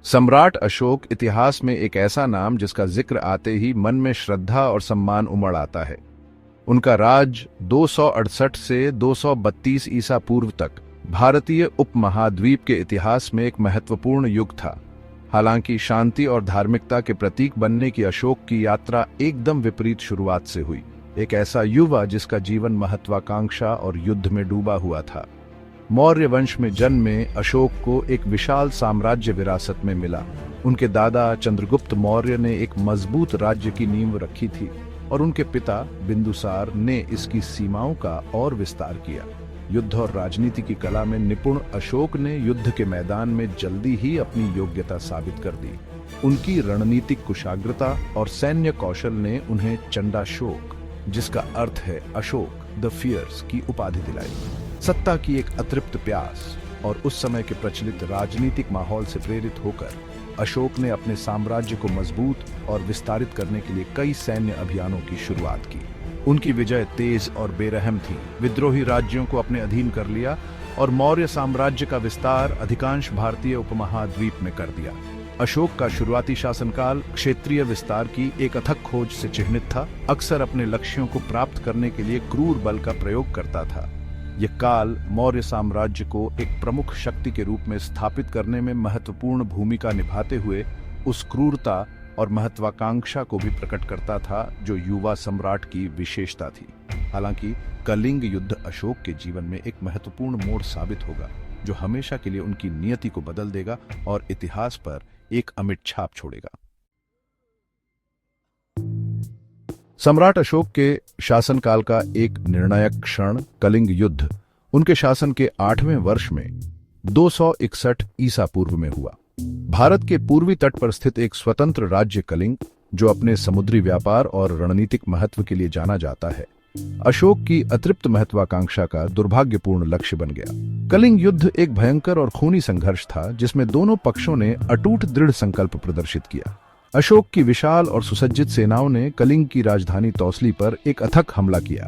सम्राट अशोक इतिहास में एक ऐसा नाम जिसका जिक्र आते ही मन में श्रद्धा और सम्मान उमड़ आता है। उनका राज 268 से 232 ईसा पूर्व तक भारतीय उपमहाद्वीप के इतिहास में एक महत्वपूर्ण युग था। हालांकि शांति और धार्मिकता के प्रतीक बनने की अशोक की यात्रा एकदम विपरीत शुरुआत से हुई। एक ऐसा युवा जिसका जीवन महत्वाकांक्षा और युद्ध में डूबा हुआ था। मौर्य वंश में जन्मे अशोक को एक विशाल साम्राज्य विरासत में मिला। उनके दादा चंद्रगुप्त मौर्य ने एक मजबूत राज्य की नींव रखी थी और उनके पिता बिंदुसार ने इसकी सीमाओं का और विस्तार किया। युद्ध और राजनीति की कला में निपुण अशोक ने युद्ध के मैदान में जल्दी ही अपनी योग्यता साबित कर दी। उनकी रणनीतिक कुशाग्रता और सैन्य कौशल ने उन्हें चंडाशोक, जिसका अर्थ है अशोक द फियर्स, की उपाधि दिलाई। सत्ता की एक अतृप्त प्यास और उस समय के प्रचलित राजनीतिक माहौल से प्रेरित होकर अशोक ने अपने साम्राज्य को मजबूत और विस्तारित करने के लिए कई सैन्य अभियानों की शुरुआत की। उनकी विजय तेज और बेरहम थी। विद्रोही राज्यों को अपने अधीन कर लिया और मौर्य साम्राज्य का विस्तार अधिकांश भारतीय उपमहाद्वीप में कर दिया। अशोक का शुरुआती शासनकाल क्षेत्रीय विस्तार की एक अथक खोज से चिह्नित था। अक्सर अपने लक्ष्यों को प्राप्त करने के लिए क्रूर बल का प्रयोग करता था। यह काल मौर्य साम्राज्य को एक प्रमुख शक्ति के रूप में स्थापित करने में महत्वपूर्ण भूमिका निभाते हुए उस क्रूरता और महत्वाकांक्षा को भी प्रकट करता था जो युवा सम्राट की विशेषता थी। हालांकि कलिंग युद्ध अशोक के जीवन में एक महत्वपूर्ण मोड़ साबित होगा जो हमेशा के लिए उनकी नियति को बदल देगा और इतिहास पर एक अमिट छाप छोड़ेगा। सम्राट अशोक के शासनकाल का एक निर्णायक क्षण कलिंग युद्ध उनके शासन के 8वें वर्ष में 261 ईसा पूर्व में हुआ। भारत के पूर्वी तट पर स्थित एक स्वतंत्र राज्य कलिंग, जो अपने समुद्री व्यापार और रणनीतिक महत्व के लिए जाना जाता है, अशोक की अतृप्त महत्वाकांक्षा का दुर्भाग्यपूर्ण लक्ष्य बन गया। कलिंग युद्ध एक भयंकर और खूनी संघर्ष था जिसमें दोनों पक्षों ने अटूट दृढ़ संकल्प प्रदर्शित किया। अशोक की विशाल और सुसज्जित सेनाओं ने कलिंग की राजधानी तौसली पर एक अथक हमला किया।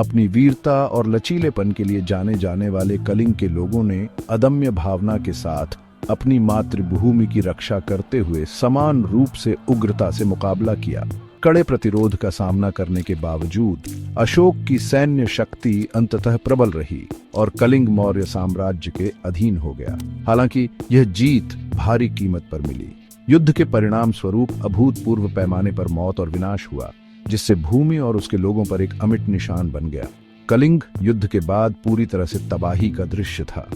अपनी वीरता और लचीलेपन के लिए जाने जाने वाले कलिंग के लोगों ने अदम्य भावना के साथ अपनी मातृभूमि की रक्षा करते हुए समान रूप से उग्रता से मुकाबला किया। कड़े प्रतिरोध का सामना करने के बावजूद अशोक की सैन्य शक्ति अंततः प्रबल रही और कलिंग मौर्य साम्राज्य के अधीन हो गया। हालांकि यह जीत भारी कीमत पर मिली। युद्ध के परिणाम स्वरूप अभूतपूर्व पैमाने पर मौत और विनाश हुआ, जिससे भूमि और उसके लोगों पर एक अमिट निशान बन गया। कलिंग युद्ध के बाद पूरी तरह से तबाही का दृश्य था।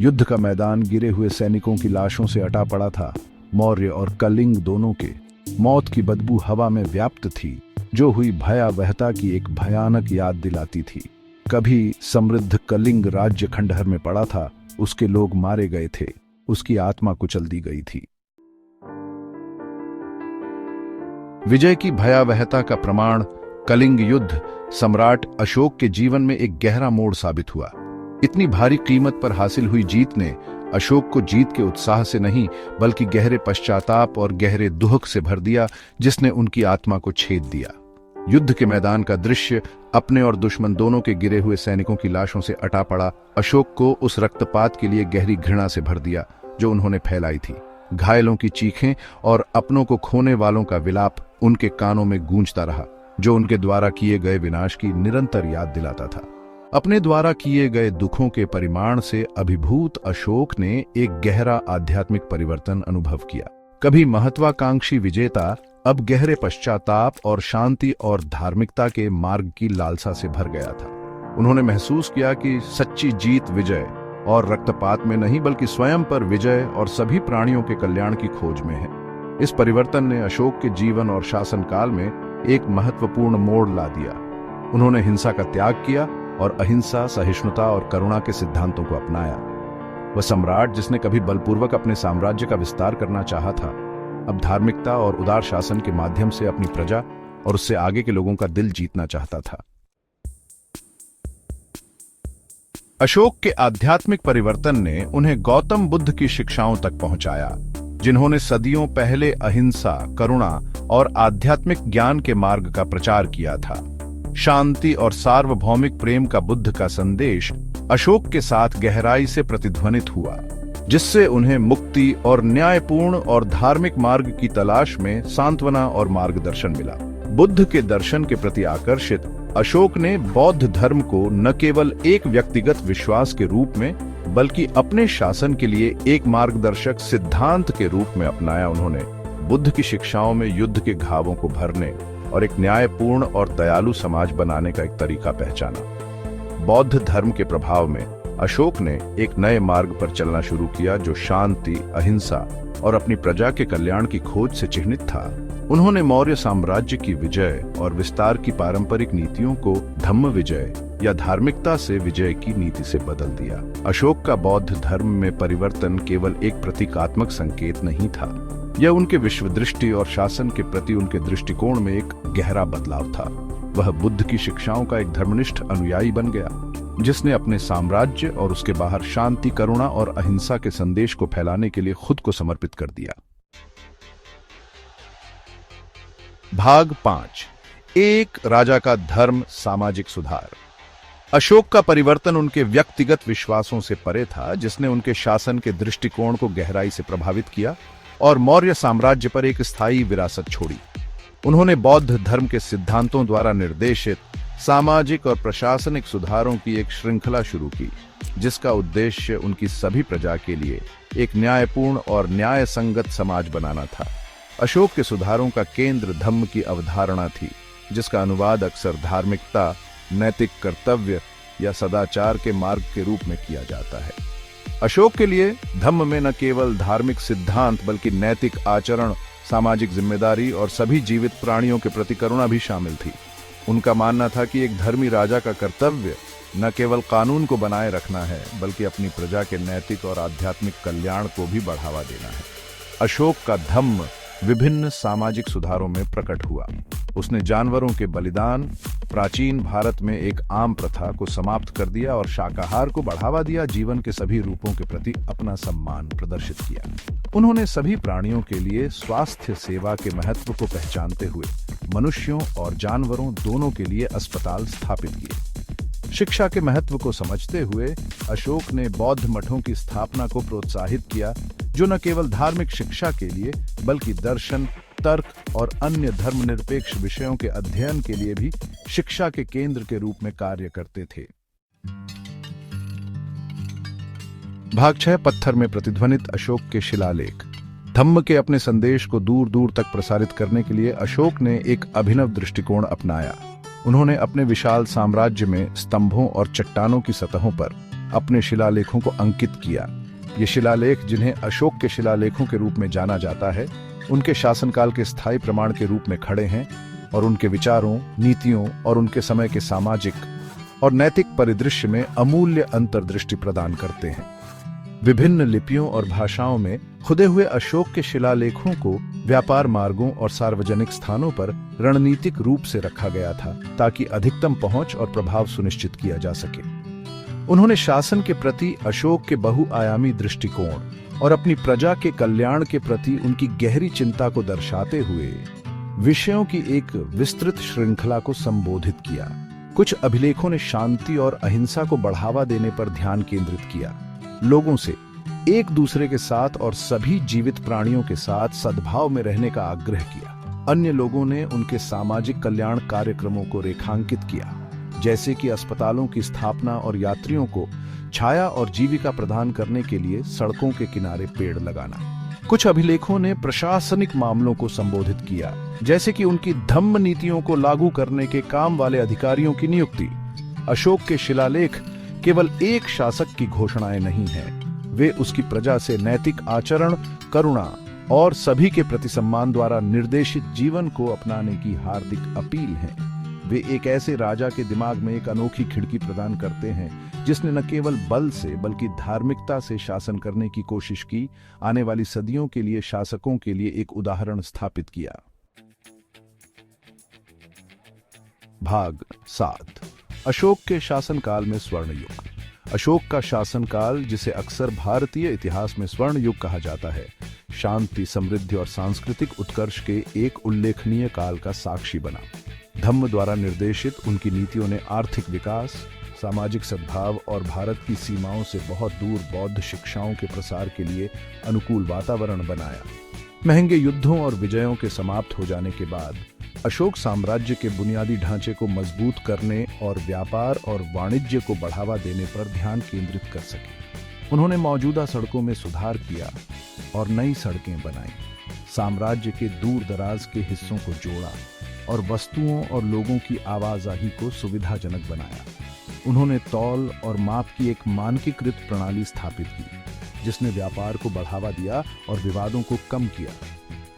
युद्ध का मैदान गिरे हुए सैनिकों की लाशों से अटा पड़ा था। मौर्य और कलिंग दोनों के मौत की बदबू हवा में व्याप्त थी, जो हुई भयावहता की एक भयानक याद दिलाती थी। कभी समृद्ध कलिंग राज्य खंडहर में पड़ा था, उसके लोग मारे गए थे, उसकी आत्मा कुचल दी गई थी। विजय की भयावहता का प्रमाण कलिंग युद्ध सम्राट अशोक के जीवन में एक गहरा मोड़ साबित हुआ। इतनी भारी कीमत पर हासिल हुई जीत ने अशोक को जीत के उत्साह से नहीं बल्कि गहरे पश्चाताप और गहरे दुख से भर दिया, जिसने उनकी आत्मा को छेद दिया। युद्ध के मैदान का दृश्य अपने और दुश्मन दोनों के गिरे हुए सैनिकों की लाशों से अटा पड़ा अशोक को उस रक्तपात के लिए गहरी घृणा से भर दिया जो उन्होंने फैलाई थी। घायलों की चीखें और अपनों को खोने वालों का विलाप उनके कानों में गूंजता रहा, जो उनके द्वारा किए गए विनाश की निरंतर याद दिलाता था। अपने द्वारा किए गए दुखों के परिमाण से अभिभूत अशोक ने एक गहरा आध्यात्मिक परिवर्तन अनुभव किया। कभी महत्वाकांक्षी विजेता अब गहरे पश्चाताप और शांति और धार्मिकता के मार्ग की लालसा से भर गया था। उन्होंने महसूस किया कि सच्ची जीत विजय और रक्तपात में नहीं बल्कि स्वयं पर विजय और सभी प्राणियों के कल्याण की खोज में है। इस परिवर्तन ने अशोक के जीवन और शासनकाल में एक महत्वपूर्ण मोड़ ला दिया। उन्होंने हिंसा का त्याग किया और अहिंसा, सहिष्णुता और करुणा के सिद्धांतों को अपनाया। वह सम्राट जिसने कभी बलपूर्वक अपने साम्राज्य का विस्तार करना चाहा था, अब धार्मिकता और उदार शासन के माध्यम से अपनी प्रजा और उससे आगे के लोगों का दिल जीतना चाहता था। अशोक के आध्यात्मिक परिवर्तन ने उन्हें गौतम बुद्ध की शिक्षाओं तक पहुंचाया, जिन्होंने सदियों पहले अहिंसा, करुणा और आध्यात्मिक ज्ञान के मार्ग का प्रचार किया था। शांति और सार्वभौमिक प्रेम का बुद्ध का संदेश अशोक के साथ गहराई से प्रतिध्वनित हुआ। जिससे उन्हें मुक्ति और न्यायपूर्ण और धार्मिक मार्ग की तलाश में सांत्वना और मार्गदर्शन मिला। बुद्ध के दर्शन के प्रति आकर्षित अशोक ने बौद्ध धर्म को न केवल एक व्यक्तिगत विश्वास के रूप में बल्कि अपने शासन के लिए एक मार्गदर्शक सिद्धांत के रूप में अपनाया। उन्होंने बुद्ध की शिक्षाओं में युद्ध के घावों को भरने और एक न्यायपूर्ण और दयालु समाज बनाने का एक तरीका पहचाना। बौद्ध धर्म के प्रभाव में अशोक ने एक नए मार्ग पर चलना शुरू किया जो शांति, अहिंसा और अपनी प्रजा के कल्याण की खोज से चिह्नित था। उन्होंने मौर्य साम्राज्य की विजय और विस्तार की पारंपरिक नीतियों को धम्म विजय या धार्मिकता से विजय की नीति से बदल दिया। अशोक का बौद्ध धर्म में परिवर्तन केवल एक प्रतीकात्मक संकेत नहीं था, यह उनके विश्वदृष्टि और शासन के प्रति उनके दृष्टिकोण में एक गहरा बदलाव था। वह बुद्ध की शिक्षाओं का एक धर्मनिष्ठ अनुयायी बन गया, जिसने अपने साम्राज्य और उसके बाहर शांति, करुणा और अहिंसा के संदेश को फैलाने के लिए खुद को समर्पित कर दिया। भाग 5। एक राजा का धर्म, सामाजिक सुधार। अशोक का परिवर्तन उनके व्यक्तिगत विश्वासों से परे था, जिसने उनके शासन के दृष्टिकोण को गहराई से प्रभावित किया और मौर्य साम्राज्य पर एक स्थायी विरासत छोड़ी। उन्होंने बौद्ध धर्म के सिद्धांतों द्वारा निर्देशित सामाजिक और प्रशासनिक सुधारों की एक श्रृंखला शुरू की, जिसका उद्देश्य उनकी सभी प्रजा के लिए एक न्यायपूर्ण और न्याय संगत समाज बनाना था। अशोक के सुधारों का केंद्र धम्म की अवधारणा थी, जिसका अनुवाद अक्सर धार्मिकता, नैतिक कर्तव्य या सदाचार के मार्ग के रूप में किया जाता है। अशोक के लिए धम्म में न केवल धार्मिक सिद्धांत बल्कि नैतिक आचरण, सामाजिक जिम्मेदारी और सभी जीवित प्राणियों के प्रति करुणा भी शामिल थी। उनका मानना था कि एक धर्मी राजा का कर्तव्य न केवल कानून को बनाए रखना है बल्कि अपनी प्रजा के नैतिक और आध्यात्मिक कल्याण को भी बढ़ावा देना है। अशोक का धम्म विभिन्न सामाजिक सुधारों में प्रकट हुआ। उसने जानवरों के बलिदान, प्राचीन भारत में एक आम प्रथा, को समाप्त कर दिया और शाकाहार को बढ़ावा दिया। जीवन के सभी रूपों के प्रति अपना सम्मान प्रदर्शित किया। उन्होंने सभी प्राणियों के लिए स्वास्थ्य सेवा के महत्व को पहचानते हुए मनुष्यों और जानवरों दोनों के लिए अस्पताल स्थापित किए। शिक्षा के महत्व को समझते हुए अशोक ने बौद्ध मठों की स्थापना को प्रोत्साहित किया, जो न केवल धार्मिक शिक्षा के लिए बल्कि दर्शन, तर्क और अन्य धर्मनिरपेक्ष विषयों के अध्ययन के लिए भी शिक्षा के केंद्र के रूप में कार्य करते थे। भाग 6। पत्थर में प्रतिध्वनित अशोक के शिलालेख। धम्म के अपने संदेश को दूर दूर तक प्रसारित करने के लिए अशोक ने एक अभिनव दृष्टिकोण अपनाया। उन्होंने अपने विशाल साम्राज्य में स्तंभों और चट्टानों की सतहों पर अपने शिलालेखों को अंकित किया। ये शिलालेख, जिन्हें अशोक के शिलालेखों के रूप में जाना जाता है, उनके शासनकाल के स्थायी प्रमाण के रूप में खड़े हैं और उनके विचारों, नीतियों और उनके समय के सामाजिक और नैतिक परिदृश्य में अमूल्य अंतर्दृष्टि प्रदान करते हैं। विभिन्न लिपियों और भाषाओं में खुदे हुए अशोक के शिलालेखों को व्यापार मार्गों और सार्वजनिक स्थानों पर रणनीतिक रूप से रखा गया था, ताकि अधिकतम पहुंच और प्रभाव सुनिश्चित किया जा सके। उन्होंने शासन के प्रति अशोक के बहुआयामी दृष्टिकोण और अपनी प्रजा के कल्याण के प्रति उनकी गहरी चिंता को दर्शाते हुए विषयों की एक विस्तृत श्रृंखला को संबोधित किया। कुछ अभिलेखों ने शांति और अहिंसा को बढ़ावा देने पर ध्यान केंद्रित किया, लोगों से एक दूसरे के साथ और सभी जीवित प्राणियों के साथ सद्भाव में रहने का आग्रह किया। अन्य लोगों ने उनके सामाजिक कल्याण कार्यक्रमों को रेखांकित किया, जैसे कि अस्पतालों की स्थापना और यात्रियों को छाया और जीविका प्रदान करने के लिए सड़कों के किनारे पेड़ लगाना। कुछ अभिलेखों ने प्रशासनिक मामलों को संबोधित किया, जैसे कि उनकी धम्म नीतियों को लागू करने के काम वाले अधिकारियों की नियुक्ति। अशोक के शिलालेख केवल एक शासक की घोषणाएं नहीं हैं, वे उसकी प्रजा से नैतिक आचरण, करुणा और सभी के प्रति सम्मान द्वारा निर्देशित जीवन को अपनाने की हार्दिक अपील हैं। वे एक ऐसे राजा के दिमाग में एक अनोखी खिड़की प्रदान करते हैं, जिसने न केवल बल से बल्कि धार्मिकता से शासन करने की कोशिश की, आने वाली सदियों के लिए शासकों के लिए एक उदाहरण स्थापित किया। भाग 7। अशोक के शासनकाल में स्वर्ण युग। अशोक का शासनकाल, जिसे अक्सर भारतीय इतिहास में स्वर्ण युग कहा जाता है, शांति, समृद्धि और सांस्कृतिक उत्कर्ष के एक उल्लेखनीय काल का साक्षी बना। धम्म द्वारा निर्देशित उनकी नीतियों ने आर्थिक विकास, सामाजिक सद्भाव और भारत की सीमाओं से बहुत दूर बौद्ध शिक्षाओं के प्रसार के लिए अनुकूल वातावरण बनाया। महंगे युद्धों और विजयों के समाप्त हो जाने के बाद अशोक साम्राज्य के बुनियादी ढांचे को मजबूत करने और व्यापार और वाणिज्य को बढ़ावा देने पर ध्यान केंद्रित कर सके। उन्होंने मौजूदा सड़कों में सुधार किया और नई सड़कें बनाई, साम्राज्य के दूर दराज के हिस्सों को जोड़ा और वस्तुओं और लोगों की आवाजाही को सुविधाजनक बनाया। उन्होंने तौल और माप की एक मानकीकृत प्रणाली स्थापित की, जिसने व्यापार को बढ़ावा दिया और विवादों को कम किया।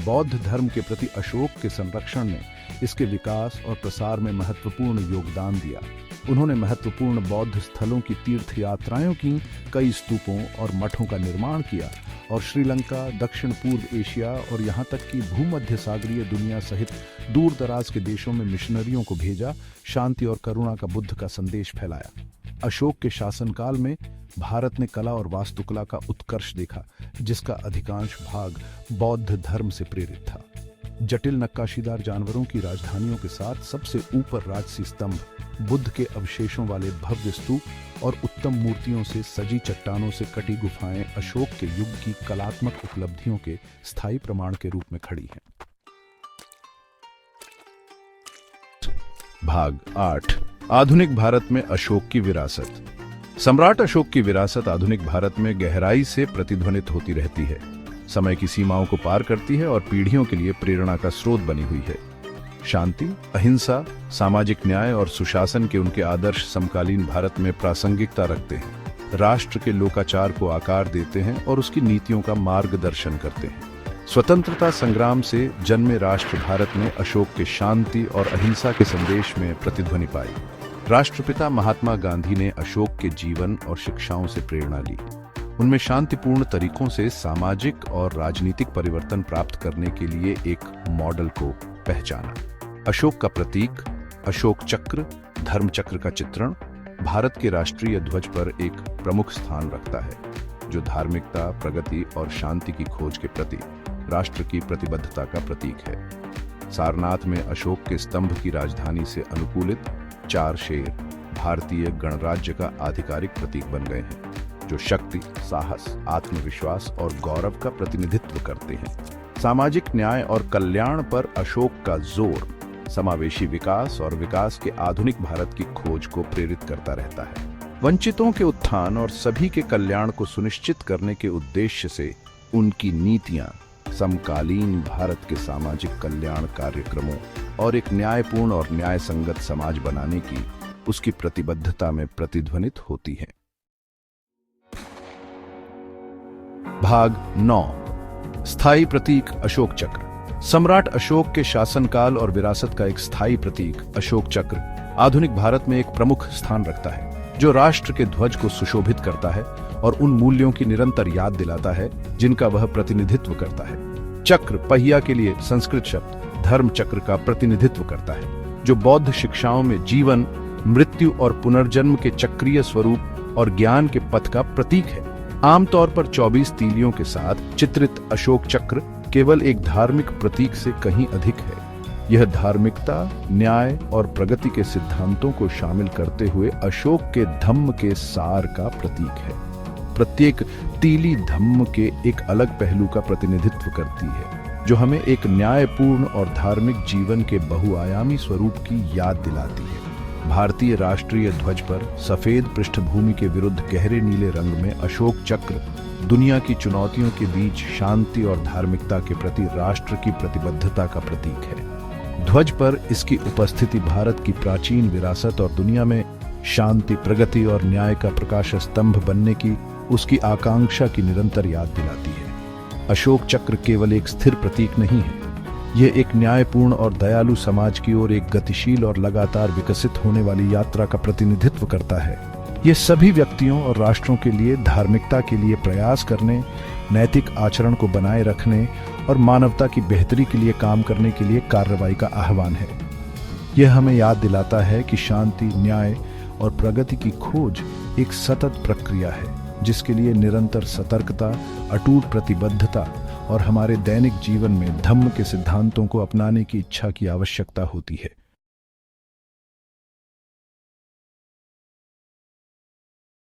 बौद्ध धर्म के प्रति अशोक के संरक्षण ने इसके विकास और प्रसार में महत्वपूर्ण योगदान दिया। उन्होंने महत्वपूर्ण बौद्ध स्थलों की तीर्थ यात्राएं की, कई स्तूपों और मठों का निर्माण किया और श्रीलंका, दक्षिण पूर्व एशिया और यहाँ तक कि भूमध्य सागरीय दुनिया सहित दूर दराज के देशों में मिशनरियों को भेजा, शांति और करुणा का बुद्ध का संदेश फैलाया। अशोक के शासनकाल में भारत ने कला और वास्तुकला का उत्कर्ष देखा, जिसका अधिकांश भाग बौद्ध धर्म से प्रेरित था। जटिल नक्काशीदार जानवरों की राजधानियों के साथ सबसे ऊपर राजसी स्तंभ, बुद्ध के अवशेषों वाले भव्य स्तूप और उत्तम मूर्तियों से सजी चट्टानों से कटी गुफाएं अशोक के युग की कलात्मक उपलब्धियों के स्थायी प्रमाण के रूप में खड़ी हैं। भाग 8। आधुनिक भारत में अशोक की विरासत। सम्राट अशोक की विरासत आधुनिक भारत में गहराई से प्रतिध्वनित होती रहती है, समय की सीमाओं को पार करती है और पीढ़ियों के लिए प्रेरणा का स्रोत बनी हुई है। शांति, अहिंसा, सामाजिक न्याय और सुशासन के उनके आदर्श समकालीन भारत में प्रासंगिकता रखते हैं, राष्ट्र के लोकाचार को आकार देते हैं और उसकी नीतियों का मार्गदर्शन करते हैं। स्वतंत्रता संग्राम से जन्मे राष्ट्र भारत ने अशोक के शांति और अहिंसा के संदेश में प्रतिध्वनि पाई। राष्ट्रपिता महात्मा गांधी ने अशोक के जीवन और शिक्षाओं से प्रेरणा ली। उनमें शांतिपूर्ण तरीकों से सामाजिक और राजनीतिक परिवर्तन प्राप्त करने के लिए एक मॉडल को पहचाना। अशोक का प्रतीक अशोक चक्र, धर्म चक्र का चित्रण भारत के राष्ट्रीय ध्वज पर एक प्रमुख स्थान रखता है, जो धार्मिकता, प्रगति और शांति की खोज के प्रति राष्ट्र की प्रतिबद्धता का प्रतीक है। सारनाथ में अशोक के स्तंभ की राजधानी से अनुकूलित 4 शेर भारतीय गणराज्य का आधिकारिक प्रतीक बन गए हैं, जो शक्ति, साहस, आत्मविश्वास और गौरव का प्रतिनिधित्व करते हैं। सामाजिक न्याय और कल्याण पर अशोक का जोर समावेशी विकास और विकास के आधुनिक भारत की खोज को प्रेरित करता रहता है। वंचितों के उत्थान और सभी के कल्याण को सुनिश्चित करने के उद्देश्य से उनकी नीतियां समकालीन भारत के सामाजिक कल्याण कार्यक्रमों और एक न्यायपूर्ण और न्याय संगत समाज बनाने की उसकी प्रतिबद्धता में प्रतिध्वनित होती है। भाग 9। स्थायी प्रतीक अशोक चक्र। सम्राट अशोक के शासनकाल और विरासत का एक स्थायी प्रतीक अशोक चक्र आधुनिक भारत में एक प्रमुख स्थान रखता है, जो राष्ट्र के ध्वज को सुशोभित करता है और उन मूल्यों की निरंतर याद दिलाता है जिनका वह प्रतिनिधित्व करता है। चक्र पहिया के लिए संस्कृत शब्द धर्म चक्र का प्रतिनिधित्व करता है, जो बौद्ध शिक्षाओं में जीवन, मृत्यु और पुनर्जन्म के चक्रीय स्वरूप और ज्ञान के पथ का प्रतीक है। आमतौर पर 24 तीलियों के साथ चित्रित अशोक चक्र केवल एक धार्मिक प्रतीक से कहीं अधिक है। यह धार्मिकता, न्याय और प्रगति के सिद्धांतों को शामिल करते हुए अशोक के धम्म के सार का प्रतीक है। प्रत्येक तीली धम्म के एक अलग पहलू का प्रतिनिधित्व करती है, जो हमें एक न्यायपूर्ण और धार्मिक जीवन के बहुआयामी स्वरूप की याद दिलाती है। भारतीय राष्ट्रीय ध्वज पर सफेद पृष्ठभूमि के विरुद्ध गहरे नीले रंग में अशोक चक्र दुनिया की चुनौतियों के बीच शांति और धार्मिकता के प्रति राष्ट्र की प्रतिबद्धता का प्रतीक है। ध्वज पर इसकी उपस्थिति भारत की प्राचीन विरासत और दुनिया में शांति, प्रगति और न्याय का प्रकाश स्तंभ बनने की उसकी आकांक्षा की निरंतर याद दिलाती है। अशोक चक्र केवल एक स्थिर प्रतीक नहीं है, यह एक न्यायपूर्ण और दयालु समाज की ओर एक गतिशील और लगातार विकसित होने वाली यात्रा का प्रतिनिधित्व करता है। यह सभी व्यक्तियों और राष्ट्रों के लिए धार्मिकता के लिए प्रयास करने, नैतिक आचरण को बनाए रखने और मानवता की बेहतरी के लिए काम करने के लिए कार्रवाई का आह्वान है। यह हमें याद दिलाता है कि शांति, न्याय और प्रगति की खोज एक सतत प्रक्रिया है, जिसके लिए निरंतर सतर्कता, अटूट प्रतिबद्धता और हमारे दैनिक जीवन में धम्म के सिद्धांतों को अपनाने की इच्छा की आवश्यकता होती है।